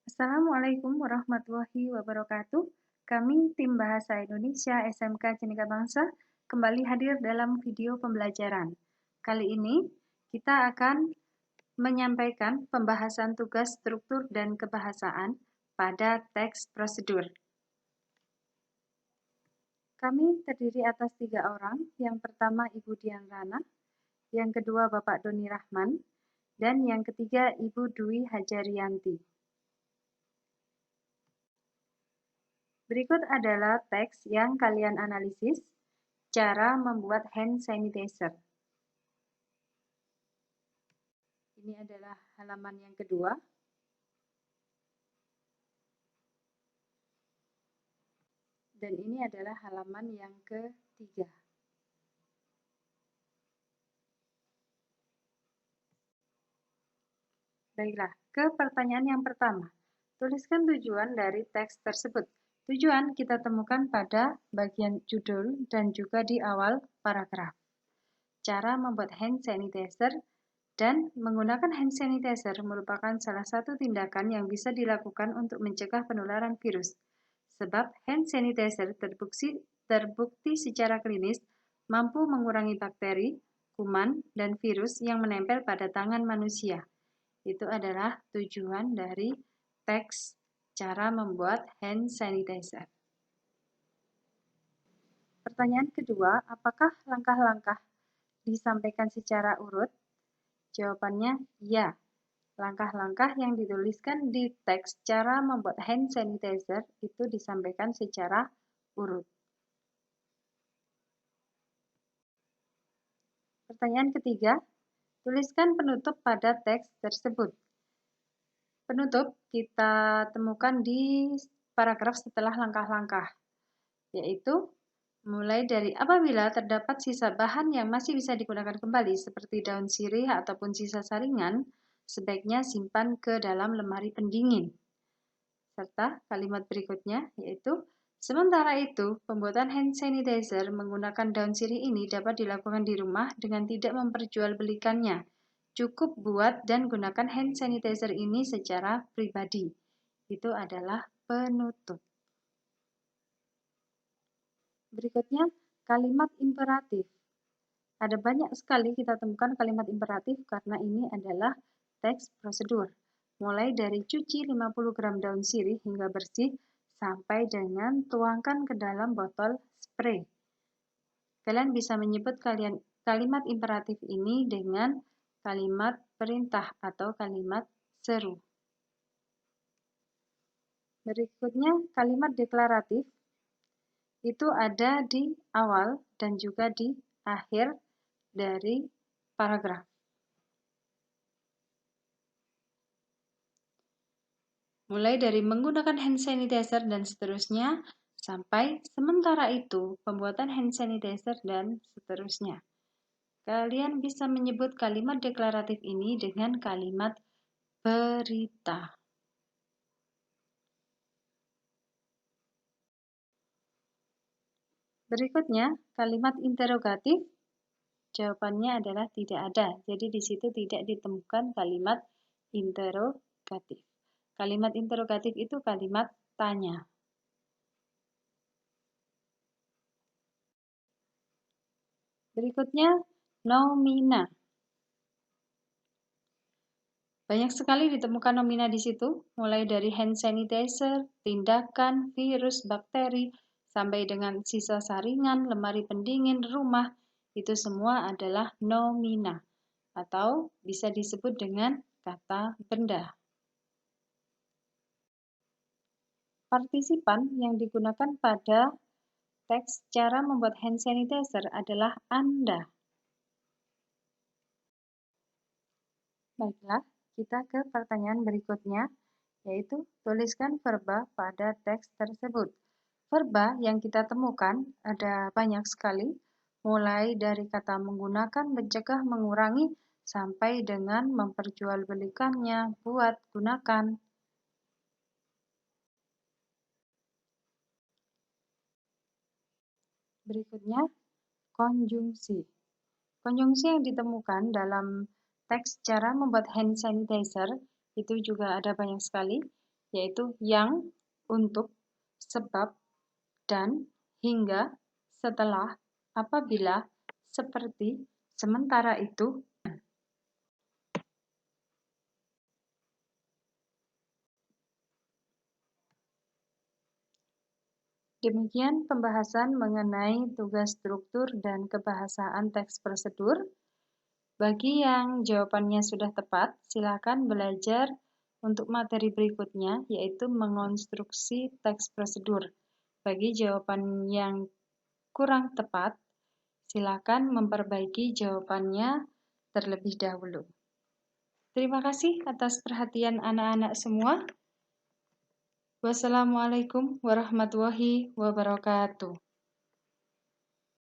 Assalamualaikum warahmatullahi wabarakatuh. Kami tim Bahasa Indonesia SMK Cenika Bangsa kembali hadir dalam video pembelajaran. Kali ini kita akan menyampaikan pembahasan tugas struktur dan kebahasaan pada teks prosedur. Kami terdiri atas 3 orang. Yang pertama Ibu Dian Rana, yang kedua Bapak Doni Rahman, dan yang ketiga Ibu Dwi Hajarianti. Berikut adalah teks yang kalian analisis, cara membuat hand sanitizer. Ini adalah halaman yang kedua. Dan ini adalah halaman yang ketiga. Baiklah, ke pertanyaan yang pertama. Tuliskan tujuan dari teks tersebut. Tujuan kita temukan pada bagian judul dan juga di awal paragraf. Cara membuat hand sanitizer dan menggunakan hand sanitizer merupakan salah satu tindakan yang bisa dilakukan untuk mencegah penularan virus. Sebab hand sanitizer terbukti secara klinis mampu mengurangi bakteri, kuman, dan virus yang menempel pada tangan manusia. Itu adalah tujuan dari teks cara membuat hand sanitizer. Pertanyaan kedua, apakah langkah-langkah disampaikan secara urut? Jawabannya ya. Langkah-langkah yang dituliskan di teks cara membuat hand sanitizer itu disampaikan secara urut. Pertanyaan ketiga, tuliskan penutup pada teks tersebut. Penutup kita temukan di paragraf setelah langkah-langkah, yaitu mulai dari apabila terdapat sisa bahan yang masih bisa digunakan kembali seperti daun sirih ataupun sisa saringan, sebaiknya simpan ke dalam lemari pendingin. Serta kalimat berikutnya yaitu, sementara itu, pembuatan hand sanitizer menggunakan daun sirih ini dapat dilakukan di rumah dengan tidak memperjualbelikannya. Cukup buat dan gunakan hand sanitizer ini secara pribadi. Itu adalah penutup. Berikutnya, kalimat imperatif. Ada banyak sekali kita temukan kalimat imperatif karena ini adalah teks prosedur. Mulai dari cuci 50 gram daun sirih hingga bersih sampai dengan tuangkan ke dalam botol spray. Kalian bisa menyebut kalimat imperatif ini dengan kalimat perintah atau kalimat seru. Berikutnya, kalimat deklaratif. Itu ada di awal dan juga di akhir dari paragraf. Mulai dari menggunakan hand sanitizer dan seterusnya, sampai sementara itu pembuatan hand sanitizer dan seterusnya. Kalian bisa menyebut kalimat deklaratif ini dengan kalimat berita. Berikutnya, kalimat interrogatif. Jawabannya adalah tidak ada. Jadi di situ tidak ditemukan kalimat interrogatif. Kalimat interrogatif itu kalimat tanya. Berikutnya, nomina. Banyak sekali ditemukan nomina di situ, mulai dari hand sanitizer, tindakan, virus, bakteri, sampai dengan sisa saringan, lemari pendingin, rumah. Itu semua adalah nomina, atau bisa disebut dengan kata benda. Partisipan yang digunakan pada teks cara membuat hand sanitizer adalah Anda. Baiklah, kita ke pertanyaan berikutnya, yaitu tuliskan verba pada teks tersebut. Verba yang kita temukan ada banyak sekali, mulai dari kata menggunakan, mencegah, mengurangi, sampai dengan memperjualbelikannya, buat, gunakan. Berikutnya, konjungsi. Konjungsi yang ditemukan dalam teks cara membuat hand sanitizer itu juga ada banyak sekali, yaitu yang, untuk, sebab, dan, hingga, setelah, apabila, seperti, sementara itu. Demikian pembahasan mengenai tugas struktur dan kebahasaan teks prosedur. Bagi yang jawabannya sudah tepat, silakan belajar untuk materi berikutnya, yaitu mengonstruksi teks prosedur. Bagi jawaban yang kurang tepat, silakan memperbaiki jawabannya terlebih dahulu. Terima kasih atas perhatian anak-anak semua. Wassalamualaikum warahmatullahi wabarakatuh.